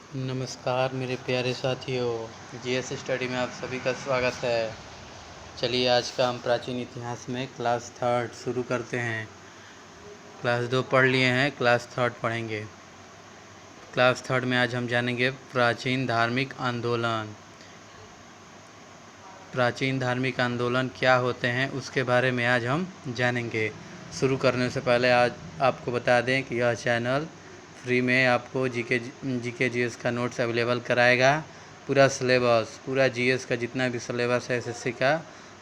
नमस्कार मेरे प्यारे साथियों, जीएस स्टडी में आप सभी का स्वागत है। चलिए आज का हम प्राचीन इतिहास में क्लास थर्ड शुरू करते हैं। क्लास 2 पढ़ लिए हैं, क्लास थर्ड पढ़ेंगे। क्लास थर्ड में आज हम जानेंगे प्राचीन धार्मिक आंदोलन। प्राचीन धार्मिक आंदोलन क्या होते हैं उसके बारे में आज हम जानेंगे। शुरू करने से पहले आज आपको बता दें कि यह चैनल फ्री में आपको जीके जीएस का नोट्स अवेलेबल कराएगा। पूरा सिलेबस, पूरा जीएस का जितना भी सिलेबस है एसएससी का,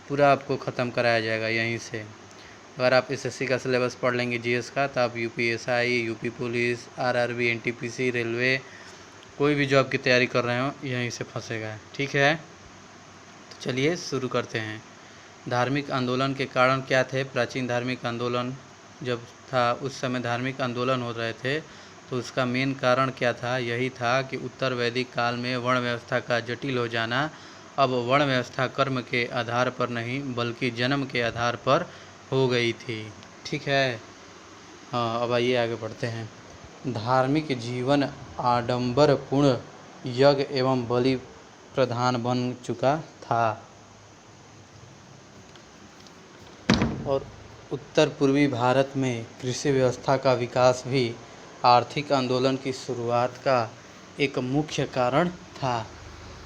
पूरा आपको ख़त्म कराया जाएगा यहीं से। अगर आप एसएससी का सिलेबस पढ़ लेंगे जीएस का, तो आप UPSI, UP police, RRB, NTPC, railway, कोई भी जॉब की तैयारी कर रहे हो यहीं से फंसेगा। ठीक है, तो चलिए शुरू करते हैं। धार्मिक आंदोलन के कारण क्या थे? प्राचीन धार्मिक आंदोलन जब था उस समय धार्मिक आंदोलन हो रहे थे, तो उसका मेन कारण क्या था? यही था कि उत्तर वैदिक काल में वर्ण व्यवस्था का जटिल हो जाना। अब वर्ण व्यवस्था कर्म के आधार पर नहीं बल्कि जन्म के आधार पर हो गई थी। ठीक है, हाँ, अब आइए आगे बढ़ते हैं। धार्मिक जीवन आडंबरपूर्ण यज्ञ एवं बलि प्रधान बन चुका था और उत्तर पूर्वी भारत में कृषि व्यवस्था का विकास भी आर्थिक आंदोलन की शुरुआत का एक मुख्य कारण था।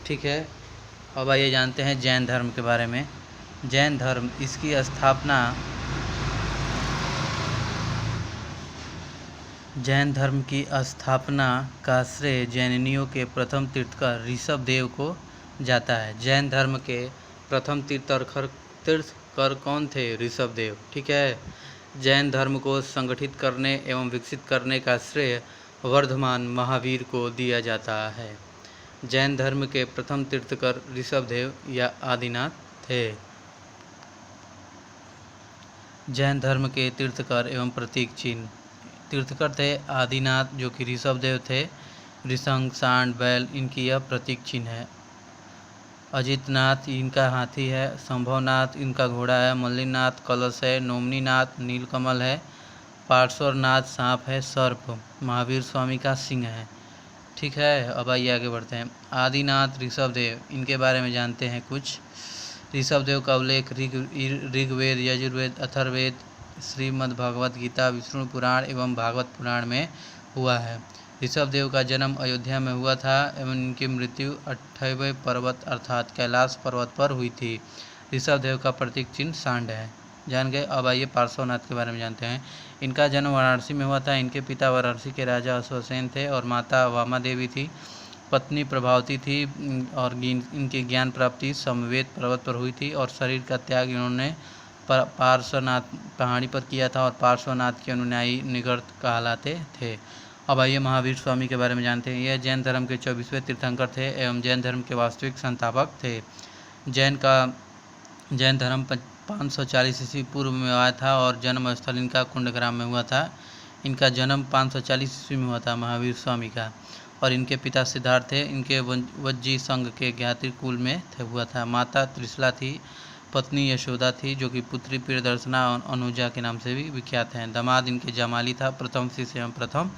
ठीक है, अब आइए जानते हैं जैन धर्म के बारे में। जैन धर्म, इसकी स्थापना जैन धर्म की स्थापना का श्रेय जैनियों के प्रथम तीर्थकर ऋषभदेव को जाता है। जैन धर्म के प्रथम तीर्थकर कौन थे? ऋषभदेव। ठीक है, जैन धर्म को संगठित करने एवं विकसित करने का श्रेय वर्धमान महावीर को दिया जाता है। जैन धर्म के प्रथम तीर्थकर ऋषभदेव या आदिनाथ थे। जैन धर्म के तीर्थकर एवं प्रतीक चिन्ह। तीर्थकर थे आदिनाथ जो कि ऋषभदेव थे। ऋषंग, सांड, बैल इनकी यह प्रतीक चिन्ह है। अजितनाथ इनका हाथी है। संभवनाथ इनका घोड़ा है। मल्लिनाथ कलश है। नोमनीनाथ नीलकमल है। पार्श्वनाथ सांप है। सर्प महावीर स्वामी का सिंह है। ठीक है, अब आइए आगे बढ़ते हैं। आदिनाथ ऋषभदेव, इनके बारे में जानते हैं कुछ। ऋषभदेव का उल्लेख ऋग्वेद, यजुर्वेद, अथर्ववेद, श्रीमद् भगवत गीता, विष्णु पुराण एवं भागवत पुराण में हुआ है। ऋषभदेव का जन्म अयोध्या में हुआ था एवं इनकी मृत्यु 28वें पर्वत अर्थात कैलाश पर्वत पर हुई थी। ऋषभदेव का प्रतीक चिन्ह सांड है। जान गए। अब आइए पार्श्वनाथ के बारे में जानते हैं। इनका जन्म वाराणसी में हुआ था। इनके पिता वाराणसी के राजा अश्वसेन थे और माता वामा देवी थी। पत्नी प्रभावती थी और इनकी ज्ञान प्राप्ति समवेत पर्वत पर हुई थी और शरीर का त्याग इन्होंने पार्श्वनाथ पहाड़ी पर किया था और पार्श्वनाथ के अनुयायी निगर्त कहलाते थे। अब आइए महावीर स्वामी के बारे में जानते हैं। यह जैन धर्म के 24वें तीर्थंकर थे एवं जैन धर्म के वास्तविक संस्थापक थे। जैन धर्म 540 ईस्वी पूर्व में आया था और जन्म स्थल इनका कुंडग्राम में हुआ था। इनका जन्म 540 ईस्वी में हुआ था महावीर स्वामी का, और इनके पिता सिद्धार्थ थे। इनके वज्जी संघ के ज्ञाति कुल में हुआ था। माता त्रिशला थी। पत्नी यशोदा थी जो कि पुत्री प्रियदर्शना और अनुजा के नाम से भी विख्यात हैं। दामाद इनके जमाली था। प्रथम शिष्य एवं प्रथम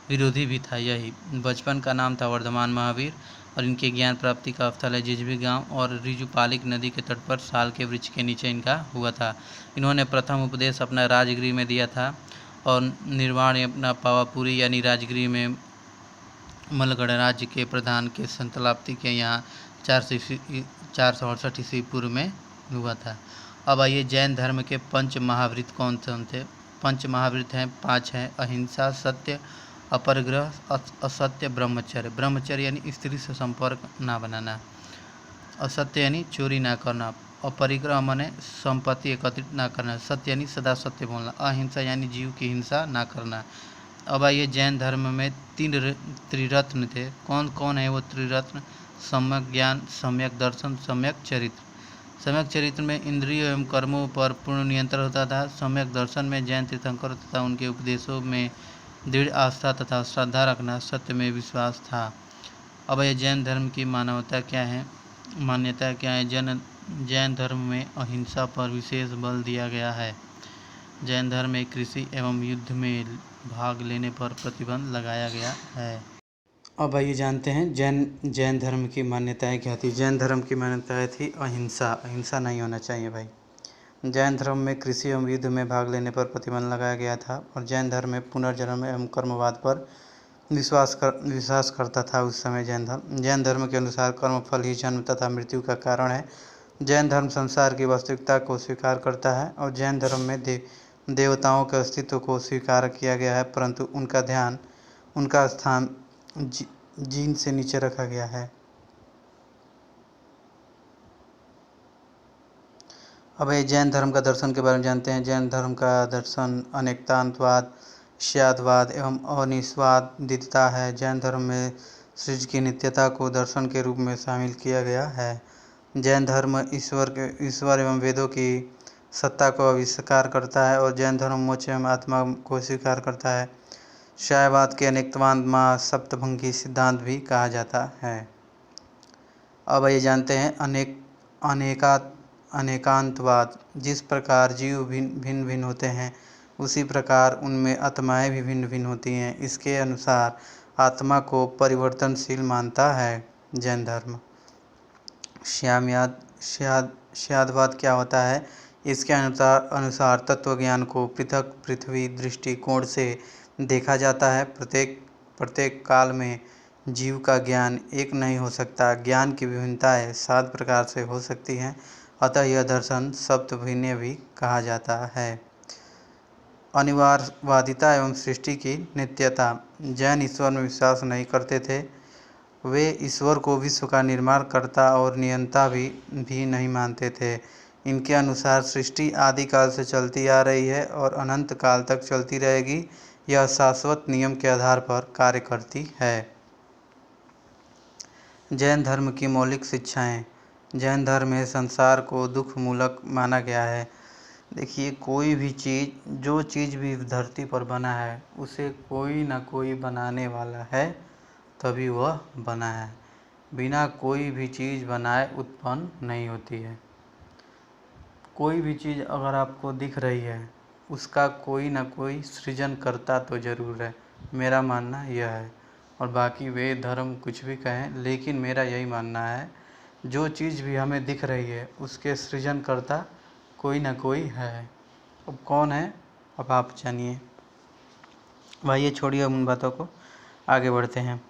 विरोधी भी था। यही बचपन का नाम था वर्धमान महावीर और इनके ज्ञान प्राप्ति का स्थल है जिजबी गांव और रिजुपालिक नदी के तट पर साल के वृक्ष के नीचे इनका हुआ था। इन्होंने प्रथम उपदेश अपना राजगृह में दिया था और निर्वाण अपना पावापुरी यानी राजगृह में मलगढ़ राज्य के प्रधान के संतलाप्ति के यहाँ 468 ईस्वी पूर्व में हुआ था। अब आइए जैन धर्म के पंच महावृत कौन कौन थे? पंच महावृत हैं, 5 हैं। अहिंसा, सत्य, अपरिग्रह, असत्य, ब्रह्मचर्य। ब्रह्मचर्य यानी स्त्री से संपर्क ना बनाना। असत्य यानी चोरी ना करना। अपरिग्रह माने संपत्ति एकत्रित ना करना। सत्य यानी सदा सत्य बोलना। अहिंसा यानी जीव की हिंसा ना करना। अब आइए जैन धर्म में 3 त्रिरत्न थे। कौन कौन है वो त्रिरत्न? सम्यक ज्ञान, सम्यक दर्शन, सम्यक चरित्र। सम्यक चरित्र में इंद्रियों एवं कर्मों पर पूर्ण नियंत्रण होता था। सम्यक दर्शन में जैन तीर्थंकर तथा उनके उपदेशों में दृढ़ आस्था तथा श्रद्धा रखना, सत्य में विश्वास था। अब यह जैन धर्म की मान्यता क्या है? जैन धर्म में अहिंसा पर विशेष बल दिया गया है। जैन धर्म में कृषि एवं युद्ध में भाग लेने पर प्रतिबंध लगाया गया है। अब आइए जानते हैं जैन धर्म की मान्यताएं क्या थी। जैन धर्म की मान्यताएं थी अहिंसा। अहिंसा नहीं होना चाहिए भाई। जैन धर्म में कृषि एवं युद्ध में भाग लेने पर प्रतिबंध लगाया गया था और जैन धर्म में पुनर्जन्म एवं कर्मवाद पर विश्वास करता था उस समय जैन धर्म के अनुसार कर्मफल ही जन्म तथा मृत्यु का कारण है। जैन धर्म संसार की वास्तविकता को स्वीकार करता है और जैन धर्म में देवताओं के अस्तित्व को स्वीकार किया गया है, परंतु उनका स्थान जीन से नीचे रखा गया है। अब ये जैन धर्म का दर्शन के बारे में जानते हैं। जैन धर्म का दर्शन अनेकतावाद, स्यादवाद एवं अनिस्वादितता है। जैन धर्म में सृष्टि की नित्यता को दर्शन के रूप में शामिल किया गया है। जैन धर्म ईश्वर एवं वेदों की सत्ता को अस्वीकार करता है और जैन धर्म मोक्ष एवं आत्मा को स्वीकार करता है। शैववाद के अनेकतावाद मां सप्तभंगी सिद्धांत भी कहा जाता है। अब ये जानते हैं अनेकांतवाद। जिस प्रकार जीव भिन्न भिन्न होते हैं उसी प्रकार उनमें आत्माएं भी भिन्न भिन्न होती हैं। इसके अनुसार आत्मा को परिवर्तनशील मानता है जैन धर्म। स्यादवाद क्या होता है? इसके अनुसार तत्वज्ञान को पृथक पृथ्वी दृष्टिकोण से देखा जाता है। प्रत्येक काल में जीव का ज्ञान एक नहीं हो सकता। ज्ञान की विभिन्नताएं 7 प्रकार से हो सकती हैं, अतः यह दर्शन सप्तभिन्न भी कहा जाता है। अनिवार्यवादिता एवं सृष्टि की नित्यता। जैन ईश्वर में विश्वास नहीं करते थे। वे ईश्वर को विश्व का निर्माण करता और नियंता भी नहीं मानते थे। इनके अनुसार सृष्टि आदिकाल से चलती आ रही है और अनंत काल तक चलती रहेगी। यह शाश्वत नियम के आधार पर कार्य करती है। जैन धर्म की मौलिक शिक्षाएं। जैन धर्म में संसार को दुख मूलक माना गया है। देखिए, कोई भी चीज़, जो चीज़ भी धरती पर बना है उसे कोई ना कोई बनाने वाला है, तभी वह बना है। बिना कोई भी चीज़ बनाए उत्पन्न नहीं होती है। कोई भी चीज़ अगर आपको दिख रही है उसका कोई ना कोई सृजन करता तो ज़रूर है, मेरा मानना यह है। और बाकी वे धर्म कुछ भी कहें, लेकिन मेरा यही मानना है, जो चीज़ भी हमें दिख रही है उसके सृजन करता कोई ना कोई है। अब कौन है, अब आप जानिए। भाई छोड़िए उन बातों को, आगे बढ़ते हैं।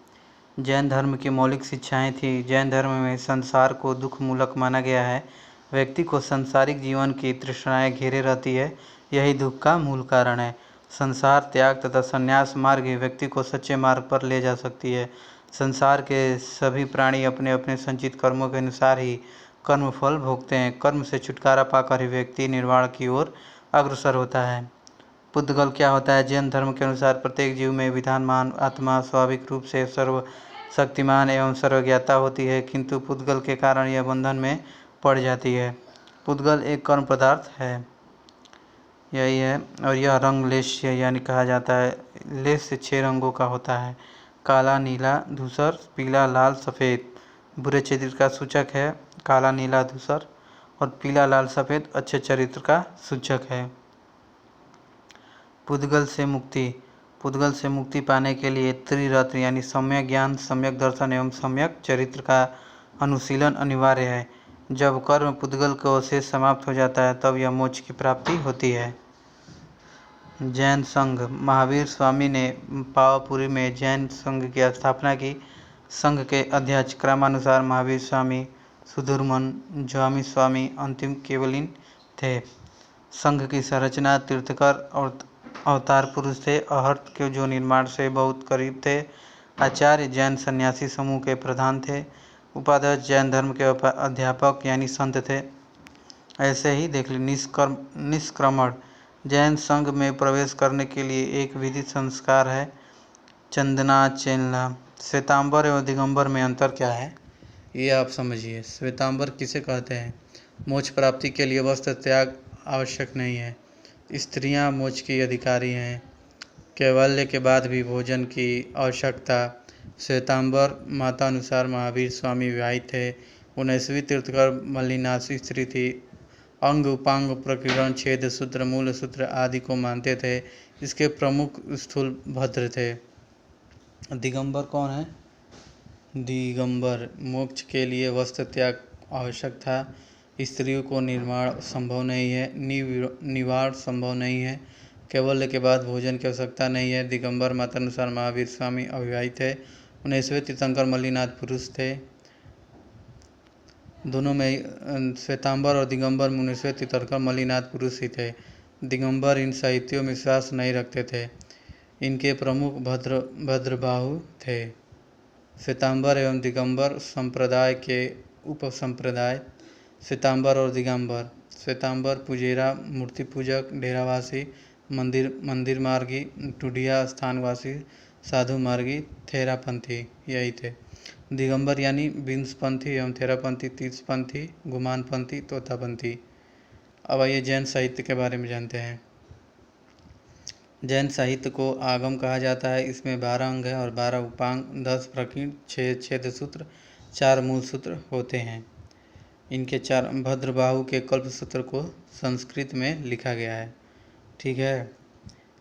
जैन धर्म की मौलिक शिक्षाएं थी। जैन धर्म में संसार को दुख मूलक माना गया है। व्यक्ति को सांसारिक जीवन की तृष्णाएं घेरे रहती है, यही दुख का मूल कारण है। संसार त्याग तथा संन्यास मार्ग ही व्यक्ति को सच्चे मार्ग पर ले जा सकती है। संसार के सभी प्राणी अपने अपने संचित कर्मों के अनुसार ही कर्मफल भोगते हैं। कर्म से छुटकारा पाकर ही व्यक्ति निर्वाण की ओर अग्रसर होता है। पुद्गल क्या होता है? जैन धर्म के अनुसार प्रत्येक जीव में विधानमान आत्मा स्वाभाविक रूप से सर्वशक्तिमान एवं सर्वज्ञाता होती है, किंतु पुद्गल के कारण यह बंधन में पड़ जाती है। पुद्गल एक कर्म पदार्थ है, यही है, और यह रंग लेस्य यानी कहा जाता है। लेस्य 6 रंगों का होता है: काला, नीला, धूसर, पीला, लाल, सफ़ेद। बुरे चरित्र का सूचक है काला, नीला, धूसर, और पीला, लाल, सफ़ेद अच्छे चरित्र का सूचक है। पुद्गल से मुक्ति पाने के लिए त्रिरत्न यानी सम्यक ज्ञान, सम्यक दर्शन एवं सम्यक चरित्र का अनुशीलन अनिवार्य है। जब कर्म पुद्गल को से समाप्त हो जाता है तब यह मोक्ष की प्राप्ति होती है। जैन संघ। महावीर स्वामी ने पावापुरी में जैन संघ की स्थापना की। संघ के अध्यक्ष क्रमानुसार महावीर स्वामी, सुधर्मन, स्वामी स्वामी, अंतिम केवलिन थे। संघ की संरचना तीर्थकर और अवतार पुरुष थे। अहर्त के जो निर्माण से बहुत करीब थे। आचार्य जैन सन्यासी समूह के प्रधान थे। उपाध्यक्ष जैन धर्म के अध्यापक यानी संत थे। ऐसे ही देख ली। निष्क्रमण। जैन संघ में प्रवेश करने के लिए एक विधित संस्कार है, चंदनाचेलना। श्वेतांबर एवं दिगंबर में अंतर क्या है, ये आप समझिए। श्वेतांबर किसे कहते हैं? मोक्ष प्राप्ति के लिए वस्त्र त्याग आवश्यक नहीं है। स्त्रियां मोक्ष की अधिकारी हैं। कैवल्य के बाद भी भोजन की आवश्यकता। श्वेतांबर मतानुसार महावीर स्वामी विवाहित थे। 19वीं तीर्थकर मल्लिनाथी स्त्री थी। अंग उपांग प्रकीर्णन, छेद सूत्र, मूल सूत्र आदि को मानते थे। इसके प्रमुख स्थूल भद्र थे। दिगंबर कौन है? दिगंबर। मोक्ष के लिए वस्त्र त्याग आवश्यक था। स्त्रियों को निर्वाण संभव नहीं है, निवाड़ संभव नहीं है। कैवल्य के बाद भोजन की आवश्यकता नहीं है। दिगंबर मतानुसार महावीर स्वामी अविवाहित थे। 19वें तीर्थंकर मल्लिनाथ पुरुष थे। दोनों में श्वेतांबर और दिगंबर 19वें तीर्थंकर मल्लिनाथ पुरुष ही थे। दिगंबर इन साहित्यों में विश्वास नहीं रखते थे। इनके प्रमुख भद्रबाहु थे। श्वेतांबर एवं दिगंबर संप्रदाय के उपसंप्रदाय। श्वेतांबर और दिगंबर। श्वेतांबर पुजेरा, मूर्ति पूजक, डेरावासी, मंदिर मार्गी, टूडिया स्थानवासी, साधु मार्गी, थेरापंथी यही थे। दिगंबर यानी विंशपंथी एवं थेरापंथी, तीर्थपंथी, गुमानपंथी, तोतापंथी। अब आइए जैन साहित्य के बारे में जानते हैं। जैन साहित्य को आगम कहा जाता है। इसमें 12 अंग है और 12 उपांग, 10 प्रकीर्ण, 6 छेद सूत्र, 4 मूल सूत्र होते हैं। इनके 4 भद्रबाहु के कल्प सूत्र को संस्कृत में लिखा गया है। ठीक है,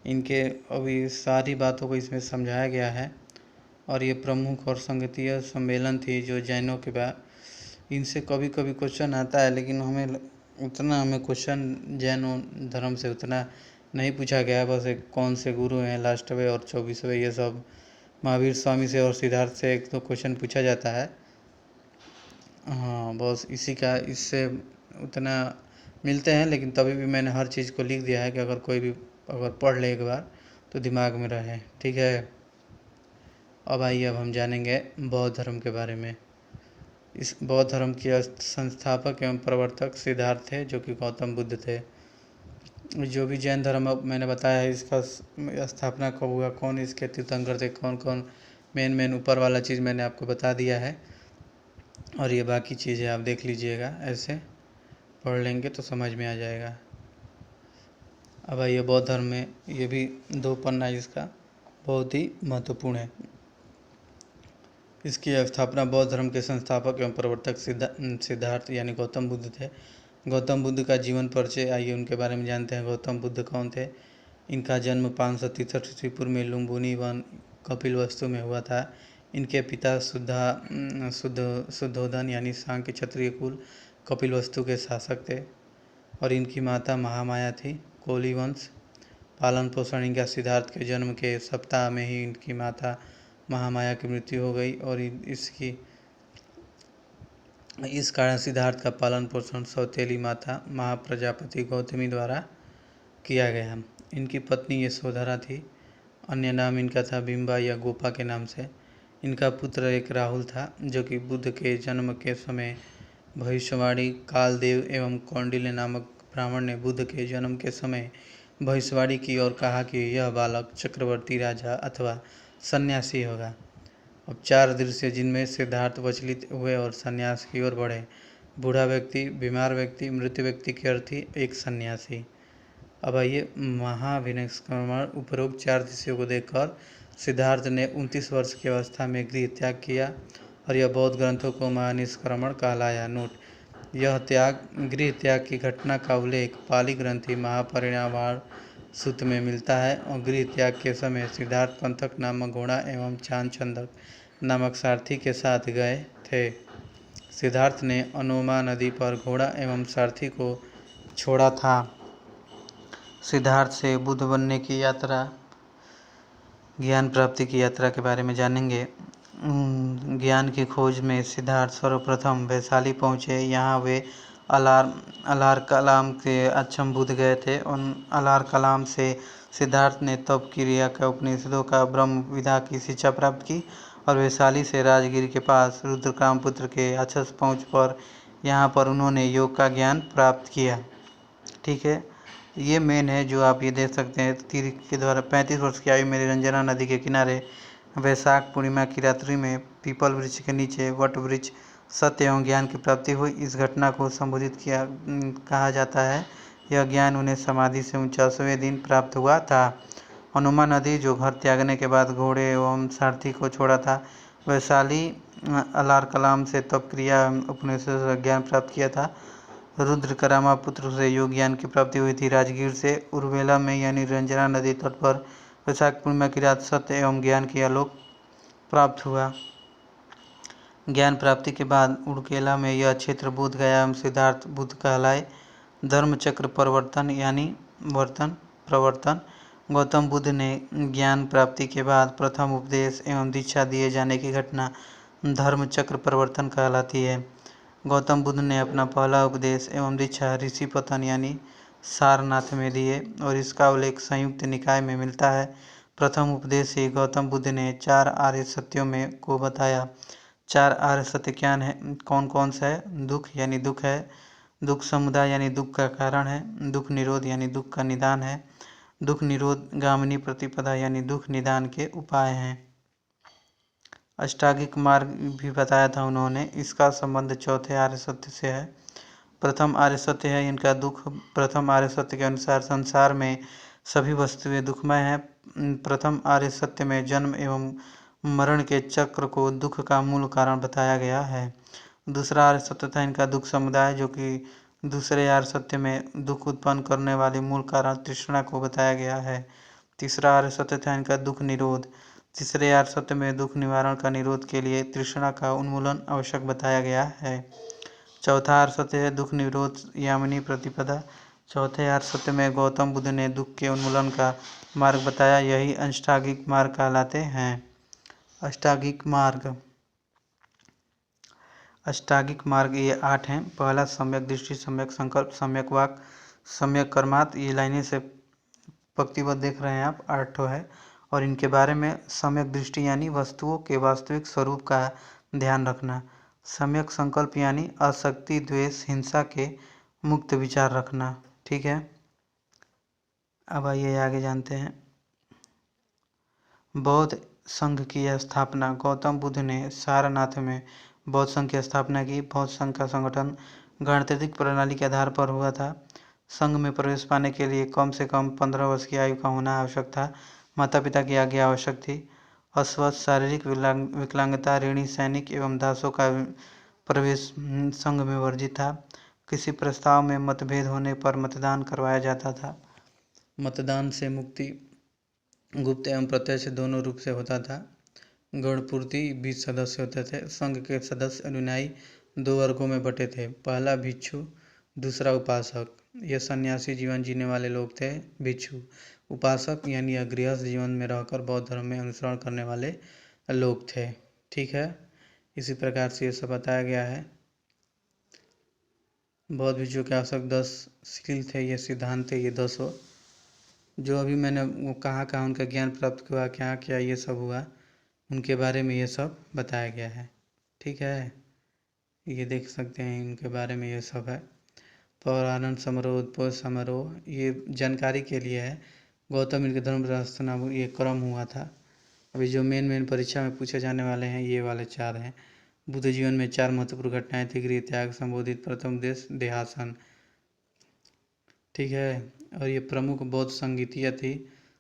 इनके अभी सारी बातों को इसमें समझाया गया है। और ये प्रमुख और संगतीय सम्मेलन थी जो जैनों के बाद। इनसे कभी कभी क्वेश्चन आता है, लेकिन हमें क्वेश्चन जैन धर्म से उतना नहीं पूछा गया। बस एक कौन से गुरु हैं लास्टवें और 24वें, ये सब महावीर स्वामी से और सिद्धार्थ से 1-2 क्वेश्चन पूछा जाता है। हाँ, बस इससे उतना मिलते हैं, लेकिन तभी भी मैंने हर चीज़ को लिख दिया है कि अगर कोई भी पढ़ ले एक बार तो दिमाग में रहे। ठीक है, अब हम जानेंगे बौद्ध धर्म के बारे में। इस बौद्ध धर्म के संस्थापक एवं प्रवर्तक सिद्धार्थ थे, जो कि गौतम बुद्ध थे। जो भी जैन धर्म अब मैंने बताया है, इसका स्थापना कब हुआ, कौन इसके तीर्थंकर थे, कौन कौन मेन ऊपर वाला चीज़ मैंने आपको बता दिया है। और ये बाकी चीज़ें आप देख लीजिएगा, ऐसे पढ़ लेंगे तो समझ में आ जाएगा। अब आइए बौद्ध धर्म में, ये भी 2 पन्ना इसका बहुत ही महत्वपूर्ण है। इसकी स्थापना बौद्ध धर्म के संस्थापक एवं प्रवर्तक सिद्धार्थ यानी गौतम बुद्ध थे। गौतम बुद्ध का जीवन परिचय, आइए उनके बारे में जानते हैं। गौतम बुद्ध कौन थे? इनका जन्म 563 ईस्वी पूर्व में लुम्बिनी वन कपिलवस्तु में हुआ था। इनके पिता शुद्धोदन यानी सांख्य क्षत्रिय कुल कपिलवस्तु के शासक थे और इनकी माता महामाया थी। कोली वंश। पालन पोषण इनका सिद्धार्थ के जन्म के सप्ताह में ही इनकी माता महामाया की मृत्यु हो गई और इस कारण सिद्धार्थ का पालन पोषण सौतेली माता महाप्रजापति गौतमी द्वारा किया गया। इनकी पत्नी यशोधरा थी। अन्य नाम इनका था बिंबा या गोपा के नाम से। इनका पुत्र एक राहुल था, जो कि बुद्ध के जन्म के समय भविष्यवाणी कालदेव एवं कौंडिल्य नामक ब्राह्मण ने बुद्ध के जन्म के समय भविष्यवाणी की और कहा कि यह बालक चक्रवर्ती राजा अथवा सन्यासी होगा। अब 4 दृश्य जिनमें सिद्धार्थ विचलित हुए और सन्यास की ओर बढ़े। बूढ़ा व्यक्ति, बीमार व्यक्ति, मृत व्यक्ति के अर्थी, एक सन्यासी। अब आइए महाभिनिष्क्रमण। उपरोक्त 4 दृश्यों को देखकर सिद्धार्थ ने 29 वर्ष की अवस्था में गृह त्याग किया और यह बौद्ध ग्रंथों को महानिष्क्रमण कहलाया। नोट: यह गृह त्याग की घटना का उल्लेख पाली ग्रंथि महापरिनिर्वाण सूत्र में मिलता है और गृह त्याग के समय सिद्धार्थ पंथक नामक घोड़ा एवं चांचंदक नामक सारथी के साथ गए थे। सिद्धार्थ ने अनोमा नदी पर घोड़ा एवं सारथी को छोड़ा था। सिद्धार्थ से बुद्ध बनने की यात्रा, ज्ञान प्राप्ति की यात्रा के बारे में जानेंगे। ज्ञान की खोज में सिद्धार्थ सर्वप्रथम वैशाली पहुँचे। यहाँ वे अलार कलाम के अक्षम बुद्ध गए थे। उन अलार कलाम से सिद्धार्थ ने तप क्रिया का, उपनिषदों का, ब्रह्म विद्या की शिक्षा प्राप्त की और वैशाली से राजगिर के पास रुद्रकामपुत्र के अक्षस पहुँच पर यहाँ पर उन्होंने योग का ज्ञान प्राप्त किया। ठीक है, ये मेन है जो आप ये देख सकते हैं। तीर के द्वारा 35 वर्ष की आयु में निरंजना नदी के किनारे वैशाख पूर्णिमा की रात्रि में पीपल वृक्ष के नीचे वट वृक्ष सत्य एवं ज्ञान की प्राप्ति हुई। इस घटना को संबोधित कहा जाता है। यह ज्ञान उन्हें समाधि से 49वें दिन प्राप्त हुआ था। हनुमा नदी, जो घर त्यागने के बाद घोड़े एवं सारथी को छोड़ा था। वैशाली अलार कलाम से तप क्रिया उपनिषद से ज्ञान प्राप्त किया था। रुद्रकरामा पुत्र से योग ज्ञान की प्राप्ति हुई थी। राजगीर से उर्वेला में यानी रंजना नदी तट पर वैशाख पूर्णिमा की रात सत्य एवं ज्ञान की आलोक प्राप्त हुआ। ज्ञान प्राप्ति के बाद उड़केला में यह क्षेत्र बोध गया एवं सिद्धार्थ बुद्ध कहलाए। धर्म चक्र परिवर्तन यानी प्रवर्तन। गौतम बुद्ध ने ज्ञान प्राप्ति के बाद प्रथम उपदेश एवं दीक्षा दिए जाने की घटना धर्म चक्र परिवर्तन कहलाती है। गौतम बुद्ध ने अपना पहला उपदेश एवं दीक्षा ऋषिपतन यानी सारनाथ में दिए और इसका उल्लेख संयुक्त निकाय में मिलता है। प्रथम उपदेश ही गौतम बुद्ध ने 4 आर्य सत्यों में को बताया। 4 आर्य सत्य क्या है, कौन कौन सा है? दुख यानी दुख है, दुख समुदाय यानी दुख का कारण है, दुख निरोध यानी दुख का निदान है, दुख निरोध गामिनी प्रतिपदा यानी दुख निदान के उपाय हैं। अष्टांगिक मार्ग भी बताया था उन्होंने, इसका संबंध चौथे आर्य सत्य से है। प्रथम आर्य सत्य है इनका दुख। प्रथम आर्य सत्य के अनुसार संसार में सभी वस्तुएं दुखमय हैं। प्रथम आर्य सत्य में जन्म एवं मरण के चक्र को दुख का मूल कारण बताया गया है। दूसरा आर्य सत्य था इनका दुख समुदाय, जो कि दूसरे आर्य सत्य में दुख उत्पन्न करने वाले मूल कारण तृष्णा को बताया गया है। तीसरा आर्य सत्य था इनका दुख निरोध। तीसरे आर्य सत्य में दुख निवारण का निरोध के लिए तृष्णा का उन्मूलन आवश्यक बताया गया है। चौथा आर्य सत्य है दुख निरोध यामिनी प्रतिपदा। चौथे आर्य सत्य में गौतम बुद्ध ने दुख के उन्मूलन का मार्ग बताया, यही अष्टांगिक मार्ग कहलाते हैं। अष्टांगिक मार्ग ये 8 हैं। पहला सम्यक दृष्टि, सम्यक संकल्प, सम्यक वाक, सम्यक कर्मात। ये लाइनें से पंक्तिबद्ध देख रहे हैं आप, 8 है। और इनके बारे में सम्यक दृष्टि यानी वस्तुओं के वास्तविक स्वरूप का ध्यान रखना। सम्यक संकल्प यानी आसक्ति, द्वेष, हिंसा के मुक्त विचार रखना। ठीक है, अब आइए आगे जानते हैं। बौद्ध संघ की स्थापना। गौतम बुद्ध ने सारनाथ में बौद्ध संघ की स्थापना की। बौद्ध संघ का संगठन गणतांत्रिक प्रणाली के आधार पर हुआ था। संघ में प्रवेश पाने के लिए कम से कम 15 वर्ष की आयु का होना आवश्यक था। माता पिता की आज्ञा आवश्यक थी। अस्वस्थ, शारीरिक विकलांगता, ऋणी, सैनिक एवं दासों का प्रवेश संघ में वर्जित था। किसी प्रस्ताव में मतभेद होने पर मतदान करवाया जाता था। मतदान से मुक्ति गुप्त एवं प्रत्यक्ष दोनों रूप से होता था। गणपूर्ति 20 सदस्य होते थे। संघ के सदस्य अनुयायी 2 वर्गों में बटे थे। पहला भिक्षु, दूसरा उपासक। ये सन्यासी जीवन जीने वाले लोग थे। भिक्षु। उपासक यानी गृहस्थ जीवन में रहकर बौद्ध धर्म में अनुसरण करने वाले लोग थे। ठीक है, इसी प्रकार से ये सब बताया गया है। बौद्ध भिक्षु के आवश्यक 10 शील थे, ये सिद्धांत थे, ये 10 जो अभी मैंने वो कहाँ उनका ज्ञान प्राप्त हुआ, क्या क्या ये सब हुआ, उनके बारे में ये सब बताया गया है। ठीक है, ये देख सकते हैं इनके बारे में ये सब है। पौराणन समारोह, उद्पोष समारोह, ये जानकारी के लिए है। गौतम इनके धर्म प्रार्थना ये क्रम हुआ था। अभी जो मेन परीक्षा में पूछे जाने वाले हैं ये वाले 4 हैं। बुद्ध जीवन में 4 महत्वपूर्ण घटनाएं थी। गृह त्याग, संबोधित, प्रथम देश, देहासन। ठीक है, और ये प्रमुख बौद्ध संगीतियाँ थी।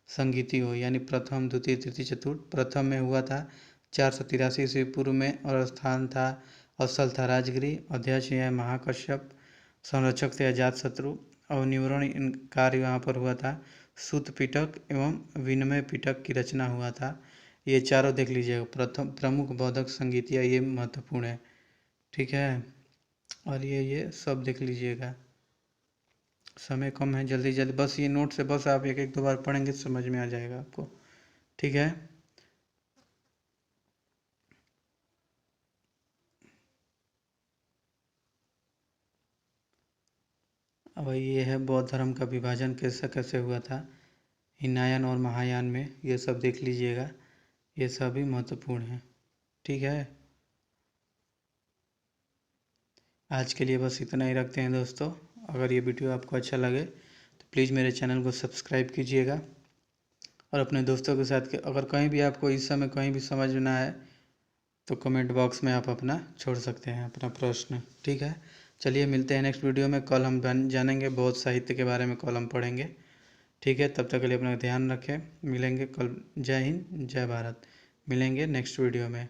संगीति हो यानी प्रथम, द्वितीय, तृतीय, चतुर्थ। प्रथम में हुआ था 483 ईस्वी पूर्व में और स्थान था स्थल था राजगृह। अध्यक्ष यह महाकश्यप, संरक्षक थे अजातशत्रु। अवनिवरण कार्य यहाँ पर हुआ था। सूत पिटक एवं विनिमय पिटक की रचना हुआ था। ये चारों देख लीजिएगा। प्रथम प्रमुख बौद्धिक संगीतियाँ ये महत्वपूर्ण है। ठीक है, और ये सब देख लीजिएगा। समय कम है, जल्दी बस ये नोट से बस आप 1-2 बार पढ़ेंगे समझ में आ जाएगा आपको। ठीक है, अब ये है बौद्ध धर्म का विभाजन कैसे हुआ था हिनायन और महायान में, ये सब देख लीजिएगा। ये सभी महत्वपूर्ण हैं। ठीक है, आज के लिए बस इतना ही रखते हैं दोस्तों। अगर ये वीडियो आपको अच्छा लगे तो प्लीज़ मेरे चैनल को सब्सक्राइब कीजिएगा और अपने दोस्तों के साथ अगर कहीं भी आपको इस समय कहीं भी समझ में ना आए तो कमेंट बॉक्स में आप अपना छोड़ सकते हैं अपना प्रश्न। ठीक है, चलिए मिलते हैं नेक्स्ट वीडियो में। कल हम जानेंगे बौद्ध साहित्य के बारे में, कल हम पढ़ेंगे। ठीक है, तब तक के लिए अपना ध्यान रखें। मिलेंगे कल। जय हिंद, जय भारत। मिलेंगे नेक्स्ट वीडियो में।